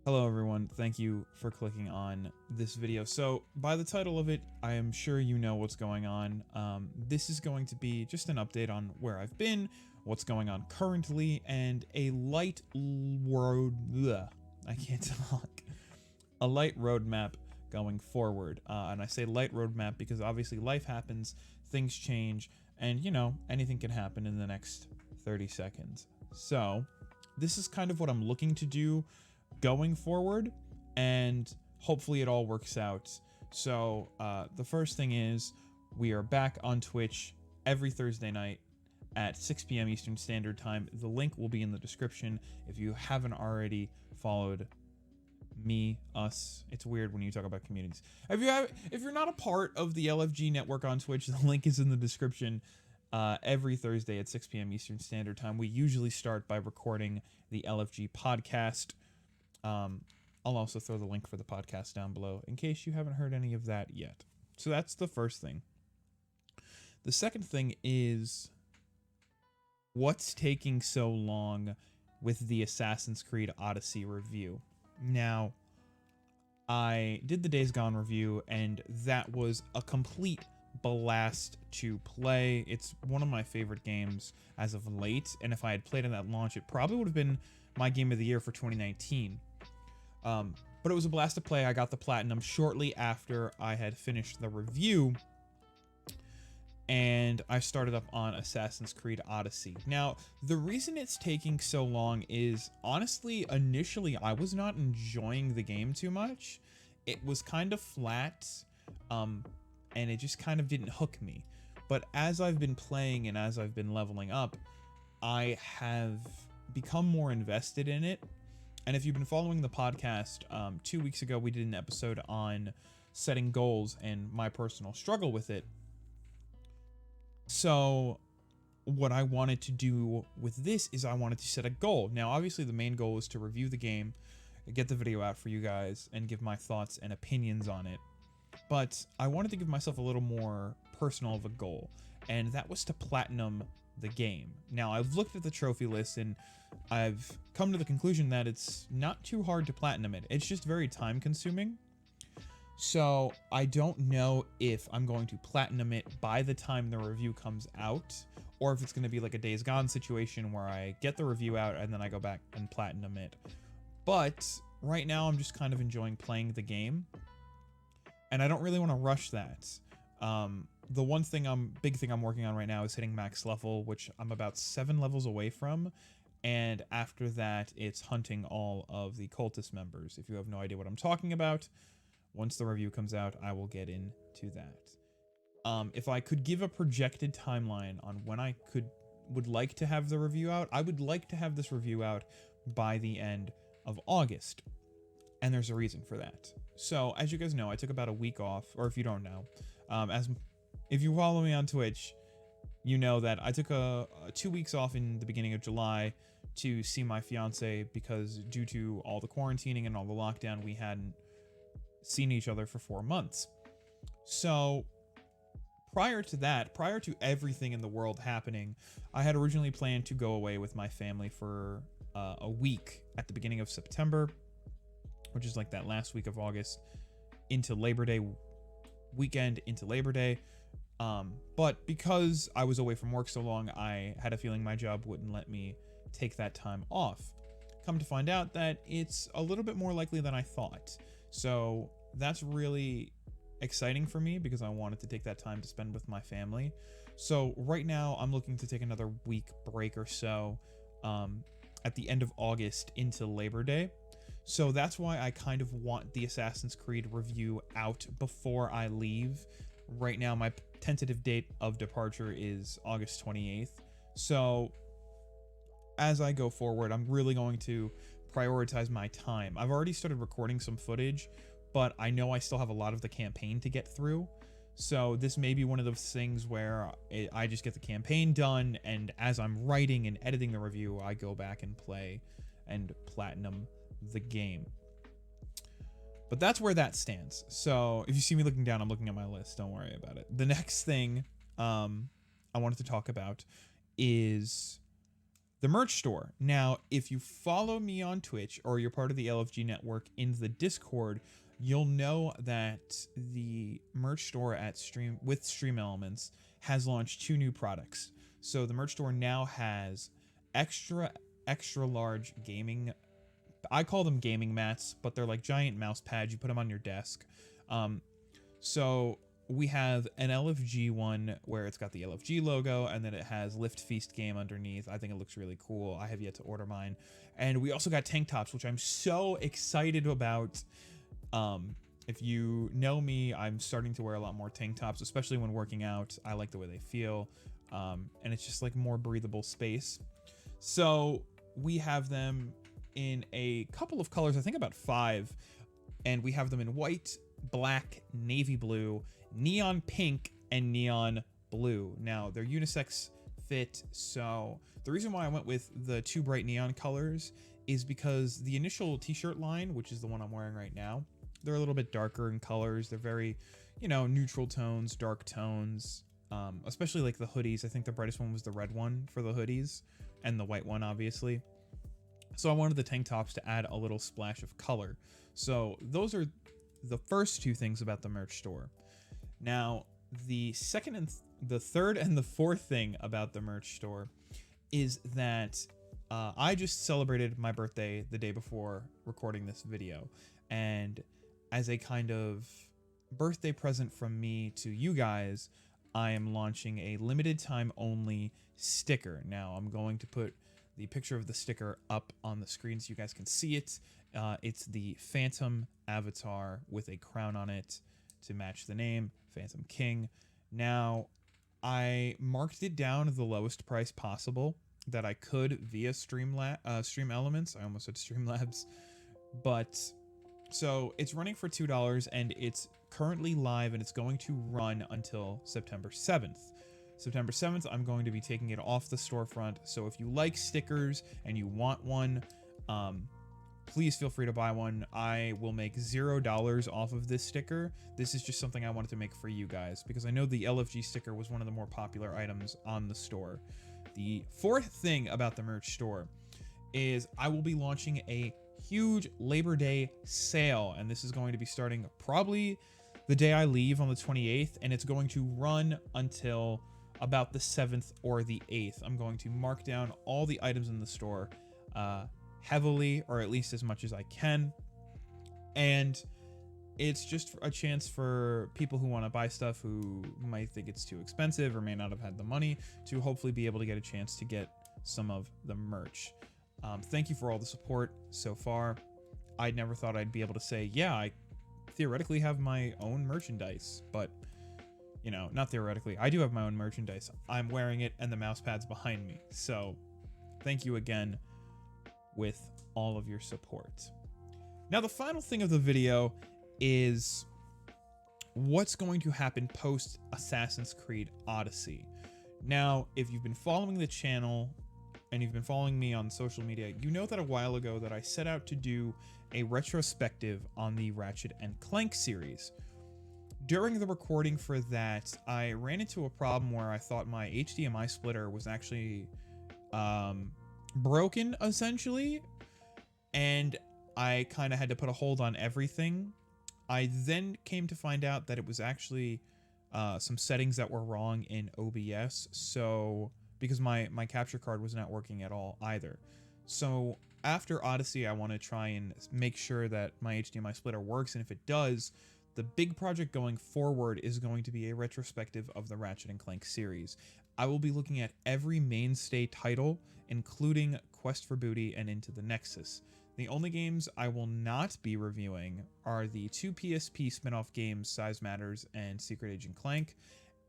Hello everyone, thank you for clicking on this video. So by the title of it, I am sure you know what's going on. This is going to be just an update on where I've been, what's going on currently, and a light road, I can't talk, a light roadmap going forward. And I say light roadmap because obviously life happens, things change, and you know, anything can happen in the next 30 seconds. So this is kind of what I'm looking to do going forward, and hopefully it all works out. So the first thing is we are back on Twitch every Thursday night at 6 p.m. Eastern Standard Time. The link will be in the description if you haven't already followed me, us. It's weird when you talk about communities. If you're not a part of the LFG network on Twitch, the link is in the description. Every Thursday at 6 p.m. Eastern Standard Time, we usually start by recording the LFG podcast. I'll also throw the link for the podcast down below in case you haven't heard any of that yet. So that's the first thing. The second thing is what's taking so long with the Assassin's Creed Odyssey review. Now, I did the Days Gone review, and that was a complete blast to play. It's one of my favorite games as of late, and if I had played it at launch, it probably would have been my game of the year for 2019. But it was a blast to play. I got the platinum shortly after I had finished the review, and I started up on Assassin's Creed Odyssey. Now, the reason it's taking so long is, honestly, initially I was not enjoying the game too much. It was kind of flat, and it just kind of didn't hook me. But as I've been playing and as I've been leveling up, I have become more invested in it. And if you've been following the podcast, 2 weeks ago we did an episode on setting goals and my personal struggle with it. So what I wanted to do with this is I wanted to set a goal. Now, obviously the main goal is to review the game, get the video out for you guys, and give my thoughts and opinions on it. But I wanted to give myself a little more personal of a goal, and that was to platinum the game. Now, I've looked at the trophy list and I've come to the conclusion that it's not too hard to platinum it. It's just very time consuming. So I don't know if I'm going to platinum it by the time the review comes out, or if it's going to be like a Days Gone situation where I get the review out and then I go back and platinum it. But right now I'm just kind of enjoying playing the game, and I don't really want to rush that. The one thing big thing I'm working on right now is hitting max level, which I'm about 7 levels away from. And after that, it's hunting all of the cultist members. If you have no idea what I'm talking about, once the review comes out, I will get into that. If I could give a projected timeline on when I would like to have the review out, I would like to have this review out by the end of August. And there's a reason for that. So, as you guys know, I took about a week off, or if you don't know, if you follow me on Twitch, you know that I took a 2 weeks off in the beginning of July to see my fiance, because due to all the quarantining and all the lockdown, we hadn't seen each other for 4 months. So prior to that, prior to everything in the world happening, I had originally planned to go away with my family for a week at the beginning of September, which is like that last week of August, into Labor Day weekend, into Labor Day. But because I was away from work so long, I had a feeling my job wouldn't let me take that time off. Come to find out that it's a little bit more likely than I thought. So that's really exciting for me because I wanted to take that time to spend with my family. So right now I'm looking to take another week break or so at the end of August into Labor Day. So that's why I kind of want the Assassin's Creed review out before I leave. Right now, my tentative date of departure is August 28th. So as I go forward, I'm really going to prioritize my time. I've already started recording some footage, but I know I still have a lot of the campaign to get through. So this may be one of those things where I just get the campaign done, and as I'm writing and editing the review, I go back and play and platinum the game. But that's where that stands. So if you see me looking down, I'm looking at my list. Don't worry about it. The next thing I wanted to talk about is the merch store. Now, if you follow me on Twitch or you're part of the LFG network in the Discord, you'll know that the merch store at Stream Elements has launched 2 new products. So the merch store now has extra large gaming, I call them gaming mats, but they're like giant mouse pads. You put them on your desk. So we have an LFG one where it's got the LFG logo, and then it has Lift Feast game underneath. I think it looks really cool. I have yet to order mine. And we also got tank tops, which I'm so excited about. If you know me, I'm starting to wear a lot more tank tops, especially when working out. I like the way they feel. And it's just like more breathable space. So we have them in a couple of colors, I think about 5. And we have them in white, black, navy blue, neon pink, and neon blue. Now they're unisex fit, so the reason why I went with the 2 bright neon colors is because the initial t-shirt line, which is the one I'm wearing right now, they're a little bit darker in colors. They're very, you know, neutral tones, dark tones, especially like the hoodies. I think the brightest one was the red one for the hoodies, and the white one obviously. So I wanted the tank tops to add a little splash of color. So those are the first 2 things about the merch store. Now, the second and the third and the fourth thing about the merch store is that I just celebrated my birthday the day before recording this video. And as a kind of birthday present from me to you guys, I am launching a limited time only sticker. Now, I'm going to put the picture of the sticker up on the screen so you guys can see it. It's the Phantom avatar with a crown on it to match the name, Phantom King. Now, I marked it down to the lowest price possible that I could via Stream Elements. I almost said Streamlabs. But, so it's running for $2, and it's currently live, and it's going to run until September 7th. September 7th, I'm going to be taking it off the storefront. So if you like stickers and you want one, please feel free to buy one. I will make $0 off of this sticker. This is just something I wanted to make for you guys because I know the LFG sticker was one of the more popular items on the store. The fourth thing about the merch store is I will be launching a huge Labor Day sale, and this is going to be starting probably the day I leave on the 28th, and it's going to run until about the 7th or the 8th. I'm going to mark down all the items in the store heavily, or at least as much as I can, and it's just a chance for people who want to buy stuff who might think it's too expensive or may not have had the money to hopefully be able to get a chance to get some of the merch. Thank you for all the support so far. I never thought I'd be able to say, yeah, I theoretically have my own merchandise, but you know, not theoretically, I do have my own merchandise. I'm wearing it and the mouse pad's behind me. So thank you again with all of your support. Now, the final thing of the video is what's going to happen post Assassin's Creed Odyssey. Now, if you've been following the channel and you've been following me on social media, you know that a while ago that I set out to do a retrospective on the Ratchet and Clank series. During the recording for that, I ran into a problem where I thought my HDMI splitter was actually broken, essentially, and I kind of had to put a hold on everything. I then came to find out that it was actually some settings that were wrong in OBS, so because my capture card was not working at all either. So after Odyssey, I want to try and make sure that my HDMI splitter works, and if it does, the big project going forward is going to be a retrospective of the Ratchet and Clank series. I will be looking at every mainstay title, including Quest for Booty and Into the Nexus. The only games I will not be reviewing are the 2 PSP spin-off games, Size Matters and Secret Agent Clank,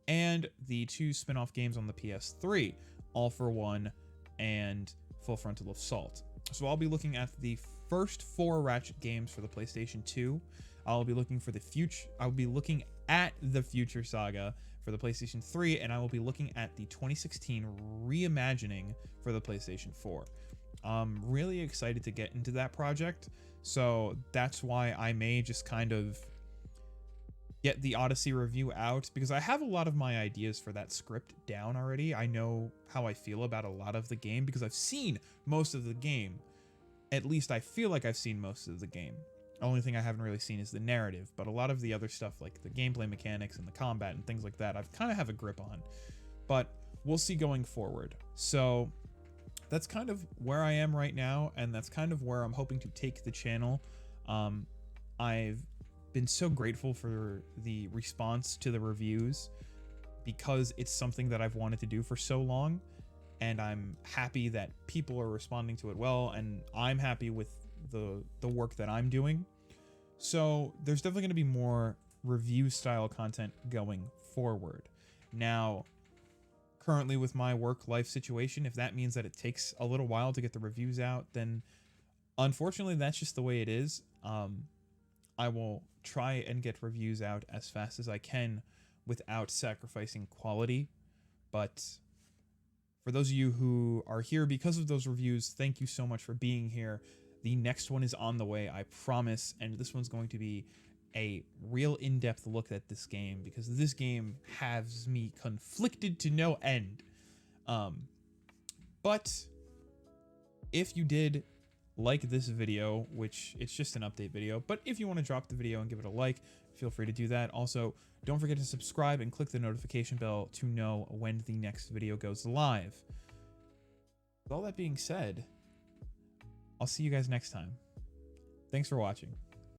and the 2 spin-off games on the PS3, All for One and Full Frontal Assault. So I'll be looking at the first 4 Ratchet games for the PlayStation 2. I'll be looking at the Future Saga for the PlayStation 3, and I will be looking at the 2016 reimagining for the PlayStation 4. I'm really excited to get into that project, so that's why I may just kind of get the Odyssey review out, because I have a lot of my ideas for that script down already. I know how I feel about a lot of the game because I've seen most of the game. At least I feel like I've seen most of the game. Only thing I haven't really seen is the narrative, but a lot of the other stuff like the gameplay mechanics and the combat and things like that, I've kind of have a grip on. But we'll see going forward. So that's kind of where I am right now, and that's kind of where I'm hoping to take the channel. I've been so grateful for the response to the reviews because it's something that I've wanted to do for so long, and I'm happy that people are responding to it well, and I'm happy with the work that I'm doing. So there's definitely going to be more review style content going forward. Now, currently with my work life situation, if that means that it takes a little while to get the reviews out, then unfortunately that's just the way it is. I will try and get reviews out as fast as I can without sacrificing quality. But for those of you who are here because of those reviews, thank you so much for being here. The next one is on the way, I promise, and this one's going to be a real in-depth look at this game, because this game has me conflicted to no end. But if you did like this video, which it's just an update video, but if you want to drop the video and give it a like, feel free to do that. Also, don't forget to subscribe and click the notification bell to know when the next video goes live. With all that being said, I'll see you guys next time. Thanks for watching.